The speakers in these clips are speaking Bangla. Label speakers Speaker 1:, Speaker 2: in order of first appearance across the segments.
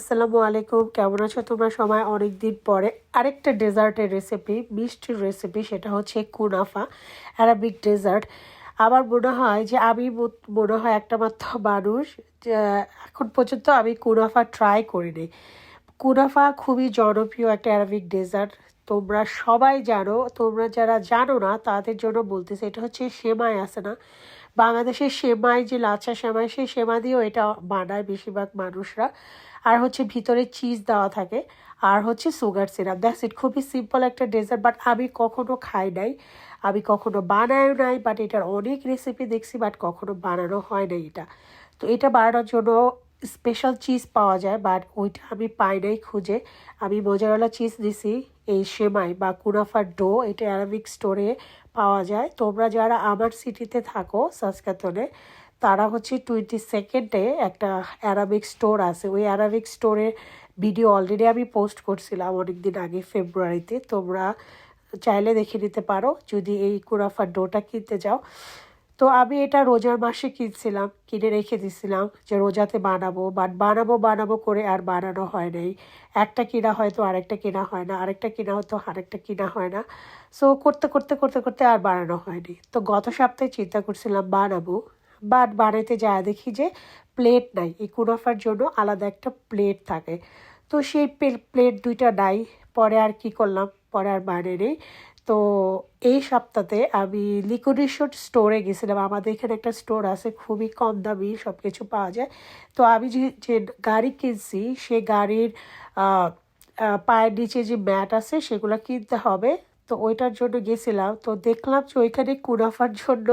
Speaker 1: আসসালামু আলাইকুম, কেমন আছো তোমরা সবাই? অনেকদিন পরে আরেকটা ডেজার্টের রেসিপি, মিষ্টির রেসিপি, সেটা হচ্ছে কুনাফা, অ্যারাবিক ডেজার্ট। আমার মনে হয় যে আমি মনে হয় একটা মাত্র মানুষ যে এখন পর্যন্ত আমি কুনাফা ট্রাই করিনি। কুনাফা খুবই জনপ্রিয় একটা অ্যারাবিক ডেজার্ট, তোমরা সবাই জানো। তোমরা যারা জানো না তাদের জন্য বলতেছে, এটা হচ্ছে সেমাই আছে না, বাংলাদেশের সেমাই, যে লাচ্ছা সেমাই, সেই সেমাই দিয়েও এটা বানায় বেশিরভাগ মানুষরা। আর হচ্ছে ভিতরে চিজ দেওয়া থাকে, আর হচ্ছে সুগার সিরাপ, দ্যাটস ইট। খুবই সিম্পল একটা ডেজার্ট, বাট আমি কখনো খাই নাই, আমি কখনো বানায়ও নাই, বাট এটার অনেক রেসিপি দেখছি, বাট কখনো বানানো হয় না এটা। তো এটা বানানোর জন্য স্পেশাল চিজ পাওয়া যায়, বাট ওইটা আমি পাই নাই খুঁজে। আমি মোজারেলা চিজ দিছি। এই সেমাই বা কুনাফার ডো, এটা অ্যারাবিক স্টোরে পাওয়া যায়। তোমরা যারা আমার সিটিতে থাকো সাসকাতনে, তারা হচ্ছে 22nd একটা অ্যারাবিক স্টোর আছে, ওই অ্যারাবিক স্টোরে ভিডিও অলরেডি আমি পোস্ট করছিলাম অনেকদিন আগে, ফেব্রুয়ারিতে। তোমরা চাইলে দেখে নিতে পারো যদি এই কুনাফার ডোটা কিনতে যাও। তো আমি এটা রোজার মাসে কিনছিলাম, কিনে রেখে দিছিলাম যে রোজাতে বানাবো, বাট বানাবো বানাবো করে আর বানানো হয় নাই। একটা কিনা হয়তো আরেকটা কিনা হয় না, আরেকটা কিনা হয়তো আরেকটা কিনা হয় না। সো করতে করতে করতে করতে আর বানানো হয়নি। তো গত সপ্তাহে চিন্তা করছিলাম বানাবো, বাট বানাইতে যায় দেখি যে প্লেট নাই। এই কুনাফার জন্য আলাদা একটা প্লেট থাকে, তো সেই প্লেট দুইটা নাই। পরে আর কি করলাম, পরে আর বানিয়ে নেই। তো এই সপ্তাহে আমি লিকুইডেশন স্টোরে গেছিলাম। আমাদের এখানে একটা স্টোর আছে, খুবই কম দামি সব কিছু পাওয়া যায়। তো আমি যে গাড়ি কিনছি, সে গাড়ির পায়ের নিচে যে ম্যাট আছে সেগুলো কিনতে হবে। তো ওইটার জন্য গেছিলাম, তো দেখলাম যে ওইখানে কুনাফার জন্য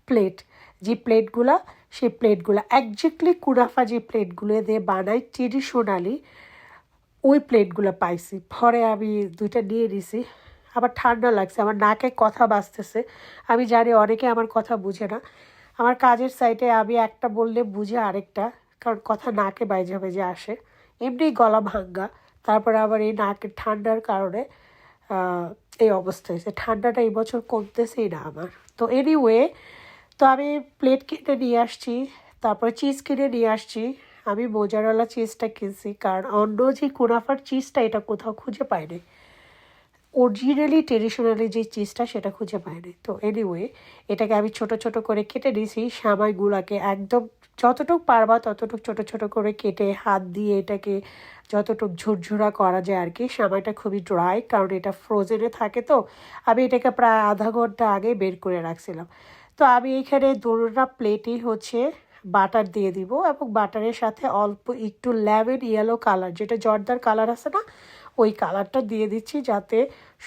Speaker 1: প্লেট, যে প্লেটগুলা, সেই প্লেটগুলো একজ্যাক্টলি কুনাফা যে প্লেটগুলো দিয়ে বানাই ট্রেডিশনালি, ওই প্লেটগুলো পাইছি। পরে আমি দুইটা নিয়ে নিছি। আবার ঠান্ডা লাগছে, আমার নাকে কথা বাজতেছে। আমি জানি অনেকে আমার কথা বুঝে না। আমার কাজের সাইটে আমি একটা বললে বুঝে আরেকটা, কারণ কথা নাকে বাইজে বাইজে আসে, এমনি গলা ভাঙ্গা। তারপরে আবার এই নাকের ঠান্ডার কারণে এই অবস্থা হয়েছে। ঠান্ডাটা এই বছর কমতেছেই না আমার। তো এনিওয়ে, তো আমি প্লেট কিনে নিয়ে আসছি, তারপরে চিজ কিনে নিয়ে আসছি। আমি মোজারেলা চিজটা কিনছি, কারণ অন্য যে কুনাফার চিজটা এটা কোথাও খুঁজে পাইনি। অরিজিনালি ট্রেডিশনালি যে চিজটা সেটা খুঁজে পাইনি। তো এনিওয়ে, এটাকে আমি ছোট ছোট করে কেটে নিয়েছি। সামাইগুলাকে একদম যতটুকু পারবা ততটুকু ছোট ছোট করে কেটে হাত দিয়ে এটাকে যতটুকু ঝুরঝুরা করা যায় আর কি। সামাইটা খুবই ড্রাই, কারণ এটা ফ্রোজেনে থাকে। তো আমি এটাকে প্রায় আধা ঘন্টা আগে বের করে রাখছিলাম। তো আমি এখানে দুটা প্লেটেই হচ্ছে বাটার দিয়ে দিব, এবং বাটারের সাথে অল্প একটু লেমন ইয়েলো কালার, যেটা জর্দার কালার আছে না, ওই কালারটা দিয়ে দিচ্ছি, যাতে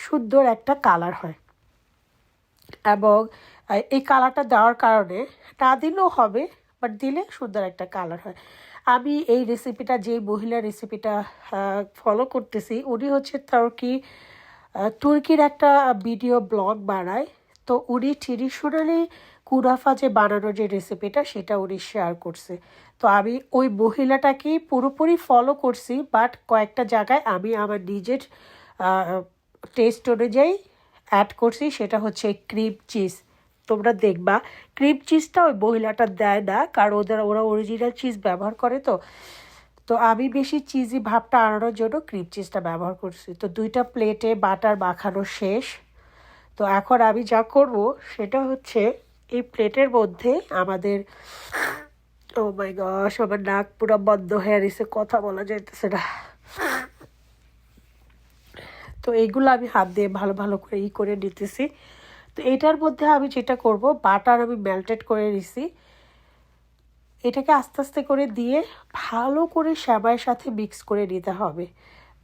Speaker 1: সুন্দর একটা কালার হয়। এবং এই কালারটা দেওয়ার কারণে, না দিলেও হবে, বাট দিলে সুন্দর একটা কালার হয়। আমি এই রেসিপিটা, যে মহিলা রেসিপিটা ফলো করতেছি, উনি হচ্ছে তুর্কির একটা ভিডিও ব্লগ বানায়। তো উনি ট্রেডিশনালি কুনাফা যে বানানোর যে রেসিপিটা, সেটা উনি শেয়ার করছে। তো আমি ওই মহিলাটাকেই পুরোপুরি ফলো করছি, বাট কয়েকটা জায়গায় আমি আমার নিজের টেস্ট অনুযায়ী অ্যাড করছি। সেটা হচ্ছে ক্রিম চিজ। তোমরা দেখবা ক্রিম চিজটা ওই মহিলাটা দেয় না, কারণ ওরা অরিজিনাল চিজ ব্যবহার করে। তো তো আমি বেশি চিজি ভাবটা আনানোর জন্য ক্রিম চিজটা ব্যবহার করছি। তো দুইটা প্লেটে বাটার মাখানো শেষ। তো এখন আমি যা করব সেটা হচ্ছে, এই প্লেটের মধ্যে আমাদের, ও মাই গশ, আমার নাক পুরো বন্ধ হয়ে গেছে, কথা বলা যাইতেছে না। তো এইগুলো আমি হাত দিয়ে ভালো ভালো করে করে নিতেছি। তো এটার মধ্যে আমি যেটা করব, বাটার আমি মেল্টেড করে নিছি, এটাকে আস্তে আস্তে করে দিয়ে ভালো করে সেমাইয়ের সাথে মিক্স করে নিতে হবে।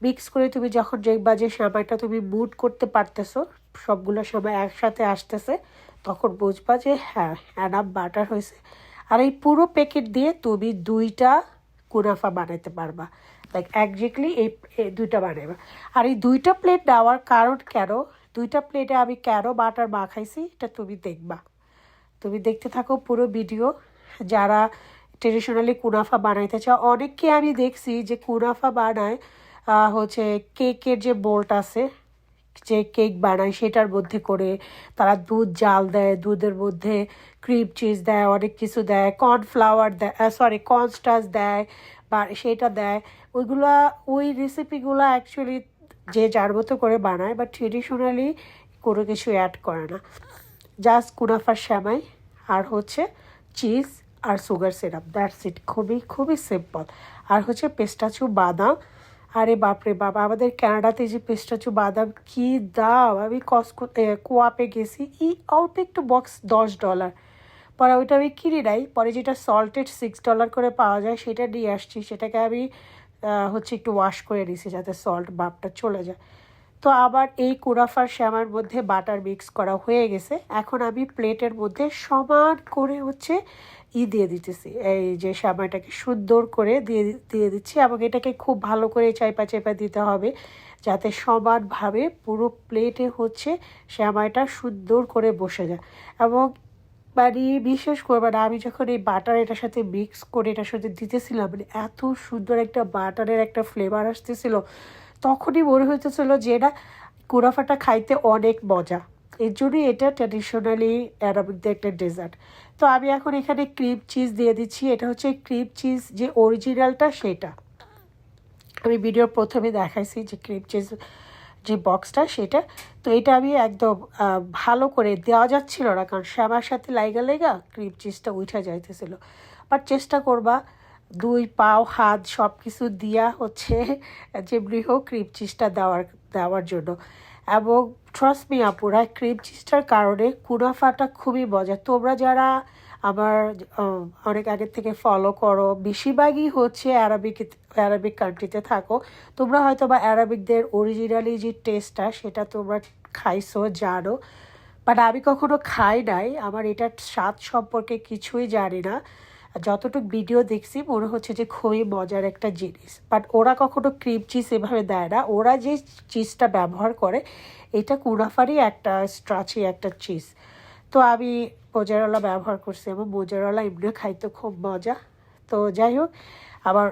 Speaker 1: মিক্স করে তুমি যখন দেখবা যে সেমাইটা তুমি মুড করতে পারতেছো, সবগুলো সেমাই একসাথে আসতেছে, তখন বুঝবা যে হ্যাঁ, এনাফ বাটার হয়েছে। আর এই পুরো প্যাকেট দিয়ে তুমি দুইটা কুনাফা বানাইতে পারবা, লাইক একজ্যাক্টলি এই দুইটা বানাইবা। আর এই দুইটা প্লেট নেওয়ার কারণ কেন, দুইটা প্লেটে আমি কেন বাটার মাখাইছি, এটা তুমি দেখবা। তুমি দেখতে থাকো পুরো ভিডিও। যারা ট্রেডিশনালি কুনাফা বানাইতে চাও, অনেককে আমি দেখছি যে কুনাফা বানায় হচ্ছে কেকের যে বোল্ট আছে, যে কেক বানায় সেটার মধ্যে করে তারা দুধ জাল দেয়, দুধের মধ্যে ক্রিম চিজ দেয়, অনেক কিছু দেয়, কর্নফ্লাওয়ার দেয়, কর্নস্টার্চ দেয়, বা সেটা দেয়। ওই রেসিপিগুলো অ্যাকচুয়ালি যে যার মতো করে বানায়, বা ট্রেডিশনালি কোনো কিছু অ্যাড করে না, জাস্ট কুনাফার সেমাই আর হচ্ছে চিজ আর সুগার সিরাপ, দ্যাটস ইট। খুবই খুবই সিম্পল। আর হচ্ছে পেস্টাচু বাদাম। আরে বাপরে বাবা, আমাদের কানাডাতে যে পেস্টাচু বাদাম কি দাম! আমি কোয়াপে গেছি, অল্প একটু বক্স $10। পরে ওইটা আমি কিনি নাই, পরে যেটা সল্টেড $6 করে পাওয়া যায় সেটা নিয়ে আসছি। সেটাকে আমি হচ্ছে একটু ওয়াশ করে নিয়েছি যাতে সল্ট ভাবটা চলে যায়। তো আবার এই কুনাফার শ্যামার মধ্যে বাটার মিক্স করা হয়ে গেছে। এখন আমি প্লেটের মধ্যে সমান করে হচ্ছে দিয়ে দিতেছি, এই যে শ্যামাটাকে সুন্দর করে দিয়ে দিচ্ছি, এবং এটাকে খুব ভালো করে চাইপা চাইপা দিতে হবে যাতে সমানভাবে পুরো প্লেটে হচ্ছে শ্যামাইটা সুন্দর করে বসে যায়। এবং মানে বিশ্বাস করবে না, আমি যখন এই বাটার এটার সাথে মিক্স করে এটার সাথে দিতেছিলাম, মানে এত সুন্দর একটা বাটারের একটা ফ্লেভার আসতেছিল, তখনই মনে হইতেছিল যে এটা কুনাফাটা খাইতে অনেক মজা। এর জন্যই এটা ট্র্যাডিশনালি অ্যারাবিকদের একটা ডেজার্ট। তো আমি এখন এখানে ক্রিম চিজ দিয়ে দিচ্ছি। এটা হচ্ছে ক্রিম চিজ যে অরিজিনালটা, সেটা আমি ভিডিওর প্রথমে দেখাইছি যে ক্রিম চিজ যে বক্সটা সেটা। তো এটা আমি একদম ভালো করে দেওয়া যাচ্ছিল না, কারণ শ্যামার সাথে লাইগা লেগা ক্রিম চিজটা উঠে যাইতেছিল। বাট চেষ্টা করবা 2 পাও হাত সব কিছু দিয়া হচ্ছে যেমনি হোক ক্রিম চিজটা দেওয়ার জন্য। এবং ট্রাস্ট মি আপুরা, ক্রিম চিজটার কারণে কুনাফাটা খুবই মজা। তোমরা যারা আমার অনেক আগের থেকে ফলো করো, বেশিরভাগই হচ্ছে অ্যারাবিক কান্ট্রিতে থাকো, তোমরা হয়তো বা অ্যারাবিকদের অরিজিনালি যে টেস্টটা সেটা তোমরা খাইছো, জানো। বাট আমি কখনো খাই নাই, আমার এটার স্বাদ সম্পর্কে কিছুই জানি না। যতটুকু ভিডিও দেখছি মনে হচ্ছে যে খুবই মজার একটা জিনিস। বাট ওরা কখনো ক্রিম চিজ এভাবে দেয় না, ওরা যে চিজটা ব্যবহার করে এটা কুনাফারই একটা স্ট্রাচি একটা চিজ। তো আমি মোজারেলা ব্যবহার করছি, এবং মোজারেলা এমনিও খাইতে খুব মজা। তো যাই হোক, আবার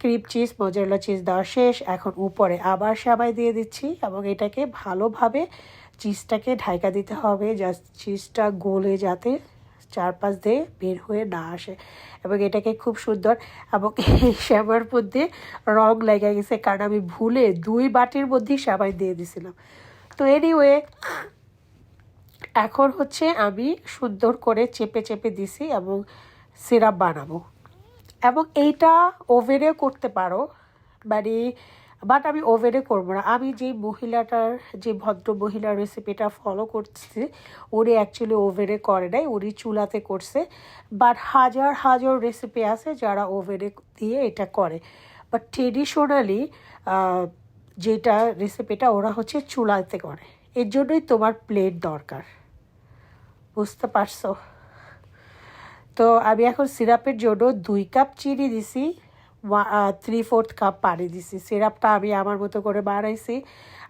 Speaker 1: ক্রিম চিজ মোজারেলা চিজ দেওয়া শেষ। এখন উপরে আবার সেমাই দিয়ে দিচ্ছি, এবং এটাকে ভালোভাবে চিজটাকে ঢাকা দিতে হবে, জাস্ট চিজটা গলে যাতে চারপাশ দিয়ে বের হয়ে না আসে। এবং এটাকে খুব সুন্দর, এবং এই সেমাইয়ের মধ্যে রং লেগে গেছে, কারণ আমি ভুলে 2 বাটির মধ্যেই সেমাই দিয়ে দিছিলাম। তো এনিওয়ে, এখন হচ্ছে আমি সুন্দর করে চেপে চেপে দিছি এবং সিরাপ বানাবো। এবং এইটা ওভেনে করতে পারো, মানে বাট আমি ওভেনে করবো না। আমি যে ভদ্র মহিলার রেসিপিটা ফলো করছি, উনি অ্যাকচুয়ালি ওভেনে করে নাই, উনি চুলাতে করছে। বাট হাজার হাজার রেসিপি আছে যারা ওভেনে দিয়ে এটা করে। বাট ট্রেডিশনালি যেটা রেসিপিটা ওরা হচ্ছে চুলাতে করে। এর জন্যই তোমার প্লেট দরকার, বুঝতে পারছো? তো আমি এখন সিরাপের জন্য 2 কাপ চিনি দিছি, 3/4 কাপ পানি দিছি। সিরাপটা আমি আমার মতো করে বানাইছি।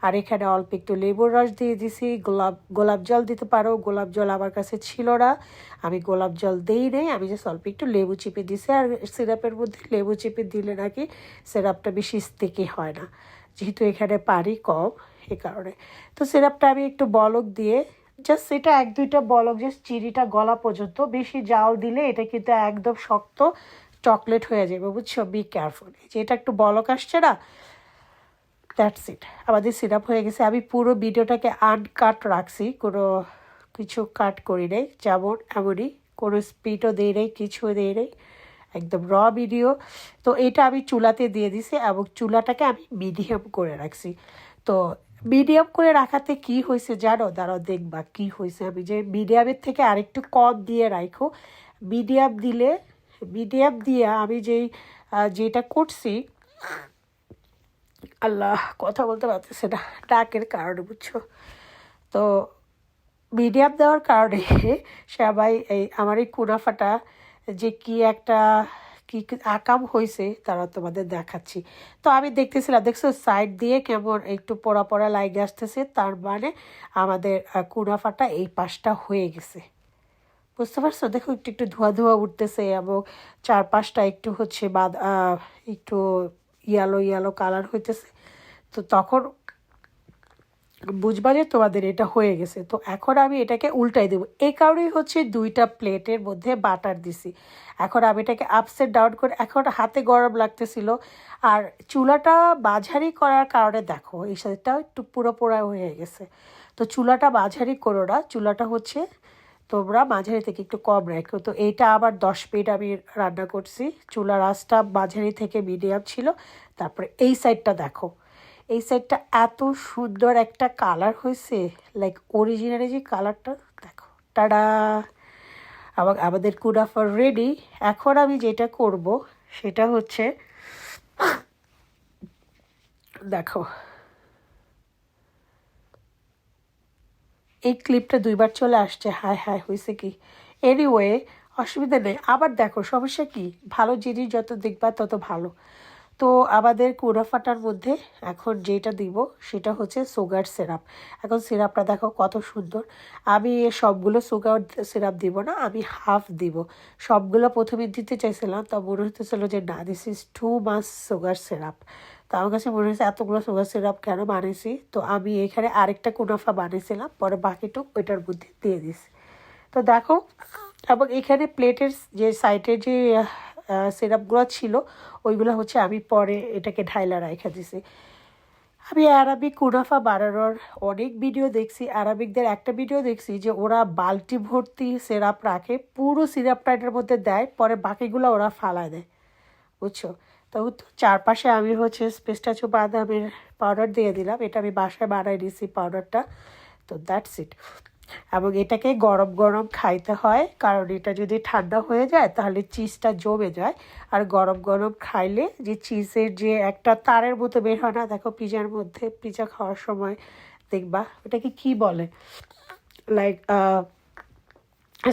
Speaker 1: আর এখানে অল্প একটু লেবুর রস দিয়ে দিছি। গোলাপ জল দিতে পারো, গোলাপ জল আমার কাছে ছিল না, আমি গোলাপ জল দিই নেই, আমি জাস্ট অল্প একটু লেবু চিপে দিছি। আর সিরাপের মধ্যে লেবু চিপে দিলে নাকি সিরাপটা বেশি স্টিকি হয় না, যেহেতু এখানে পানি কম, এ কারণে। তো সিরাপটা আমি একটু বলক দিয়ে, জাস্ট এটা 1-2টা বলক, জাস্ট চিনিটা গলা পর্যন্ত, বেশি জাল দিলে এটা কিন্তু একদম শক্ত চকলেট হয়ে যাবে, বুঝছো? Be careful. যে এটা একটু বলক আসছে না, দ্যাটস ইট, আমাদের সিরাপ হয়ে গেছে। আমি পুরো ভিডিওটাকে আনকাট রাখছি, কোনো কিছু কাট করি নাই, যেমন এমনই, কোনো স্পিডও দেই নেই, কিছু দেই নেই, একদম র ভিডিও। তো এটা আমি চুলাতে দিয়ে দিছি, এবং চুলাটাকে আমি মিডিয়াম করে রাখছি। তো মিডিয়াম করে রাখাতে কি হয়েছে জানো? দাঁড়াও দেখবা কি হয়েছে। আমি যে মিডিয়ামের থেকে আরেকটু কম দিয়ে রাখো, মিডিয়াম দিয়ে আমি যেটা করছি, আল্লাহ কথা বলতে পারতেছে না ডাকের কারণে, বুঝছো? তো মিডিয়াম দেওয়ার কারণে সবাই আমার এই কুনাফাটা যে কি আকাম হয়েছে তারা তোমাদের দেখাচ্ছি। তো আমি দেখতেছিলাম, দেখছো সাইড দিয়ে কেমন একটু পোড়া পোড়া লাইগে আসতেছে, তার মানে আমাদের কুনাফাটা এই পাশটা হয়ে গেছে, বুঝতে পারছো? দেখো একটু একটু ধোয়া ধোয়া উঠতেছে, এবং চারপাশটা একটু হচ্ছে একটু ইয়ালো ইয়ালো কালার হইতেছে। তো তখন বুঝবা যে তোমাদের এটা হয়ে গেছে। তো এখন আমি এটাকে উল্টাই দেবো, এই কারণেই হচ্ছে 2টা প্লেটের মধ্যে বাটার দিছি। এখন আমি এটাকে আপসাইড ডাউন করে, এখন হাতে গরম লাগতেছিল আর চুলাটা মাঝারি করার কারণে দেখো এই সাইডটা একটু পুরো পোড়া হয়ে গেছে। তো চুলাটা মাঝারি করো না, চুলাটা হচ্ছে তোমরা মাঝারি থেকে একটু কম রাখো। তো এইটা আবার 10 মিনিট আমি রান্না করছি, চুলার আঁচটা মাঝারি থেকে মিডিয়াম ছিল। তারপরে এই সাইডটা দেখো, এই সাইডটা এত সুন্দর একটা কালার হয়েছে, লাইক অরিজিনালি যে কালারটা দেখো, টাডা। আবার আমাদের কুনাফা রেডি। এখন আমি যেটা করব সেটা হচ্ছে দেখো, এই ক্লিপটা 2বার চলে আসছে, হায় হায় হয়েছে কি, এনিওয়ে অসুবিধা নেই। আবার দেখো সমস্যা কি, ভালো জিনিস যত দেখবা তত ভালো। তো আমাদের কুনাফাটার মধ্যে এখন যেটা দিব সেটা হচ্ছে সুগার সিরাপ। এখন সিরাপটা দেখো কত সুন্দর। আমি সবগুলো সুগার সিরাপ দিব না, আমি হাফ দিব। সবগুলো প্রথমে দিতে চাইছিলাম, তো মনে হতেছিল যে না, this is too much sugar syrup. তো আমার কাছে মনে হয়েছে এতগুলো সুগার সিরাপ কেন বানিয়েছি। তো আমি এখানে আরেকটা কুনাফা বানিয়েছিলাম, পরে বাকিটুক ওইটার মধ্যে দিয়ে দিছি। তো দেখো, এবং এখানে প্লেটের যে সাইডে যে সিরাপগুলো ছিল ওইগুলো হচ্ছে আমি পরে এটাকে ঢাইলা রেখে দিছি। আমি আরাবিক কুনাফা বানানোর অনেক ভিডিও দেখছি, আরাবিকদের একটা ভিডিও দেখছি যে ওরা বালতি ভর্তি সিরাপ রাখে, পুরো সিরাপটা এটার মধ্যে দেয়, পরে বাকিগুলো ওরা ফালায় দেয়, বুঝছো। তো চারপাশে আমি হচ্ছে পিস্তাচিও বাদামের পাউডার দিয়ে দিলাম, এটা আমি বাসায় বানাই নিয়েছি পাউডারটা। তো দ্যাটস ইট। এবং এটাকে গরম গরম খাইতে হয়, কারণ এটা যদি ঠান্ডা হয়ে যায় তাহলে চিজটা জমে যায়। আর গরম গরম খাইলে যে চিজের যে একটা তারের মতো বের হয় না, দেখো পিজার মধ্যে, পিজা খাওয়ার সময় দেখবা ওটাকে কি বলে, লাইক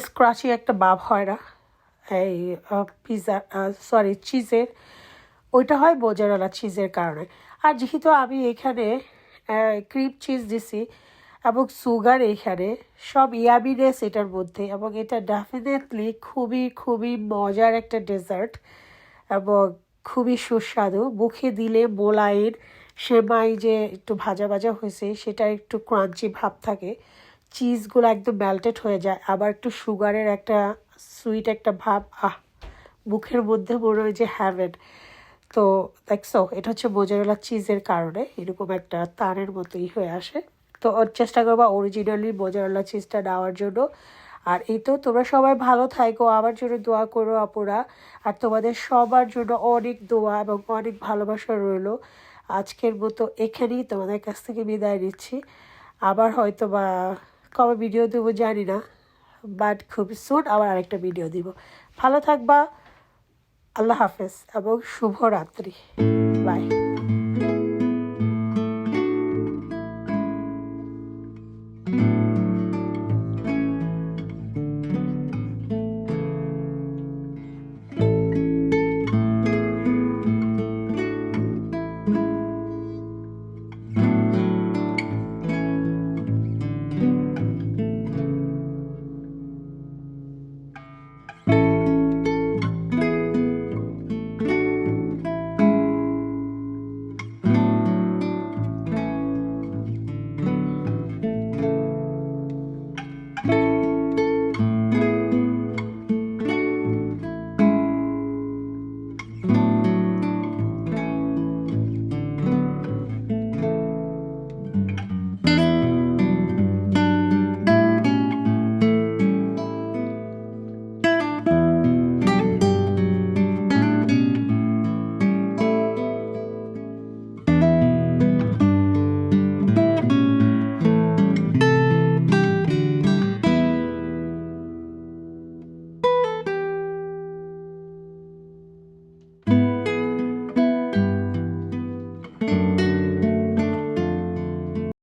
Speaker 1: স্ক্রাচি একটা ভাব হয় না, এই পিজা সরি চিজের, ওইটা হয় মোজারেলা চিজের কারণে। আর যেহেতু আমি এখানে ক্রিম চিজ দিছি এবং সুগার এখানে, সব ইয়ামিনেস এটার মধ্যে, এবং এটা ডেফিনেটলি খুবই খুবই মজার একটা ডেজার্ট এবং খুবই সুস্বাদু। মুখে দিলে মোলায়েম, সেমাই যে একটু ভাজা ভাজা হয়েছে সেটা একটু ক্রাঞ্চি ভাব থাকে, চিজগুলো একদম মেল্টেড হয়ে যায়, আবার একটু সুগারের একটা সুইট একটা ভাব, মুখের মধ্যে মনে হয় যে হ্যাভেন। তো দেখছো, এটা হচ্ছে মোজারেলা চিজের কারণে এরকম একটা তারের মতোই হয়ে আসে। তো ওর চেষ্টা করবা অরিজিনালি মোজারেলা চিজটা নেওয়ার জন্য। আর এই তো, তোমরা সবাই ভালো থাকো, আমার জন্য দোয়া করো আপুরা। আর তোমাদের সবার জন্য অনেক দোয়া এবং অনেক ভালোবাসা রইলো। আজকের মতো এখানেই তোমাদের কাছ থেকে বিদায় নিচ্ছি। আবার হয়তো বা কবে ভিডিও দেবো জানি না, বাট খুব সুন আবার আরেকটা ভিডিও দিব। ভালো থাকবা, আল্লাহ হাফেজ এবং শুভরাত্রি, বাই।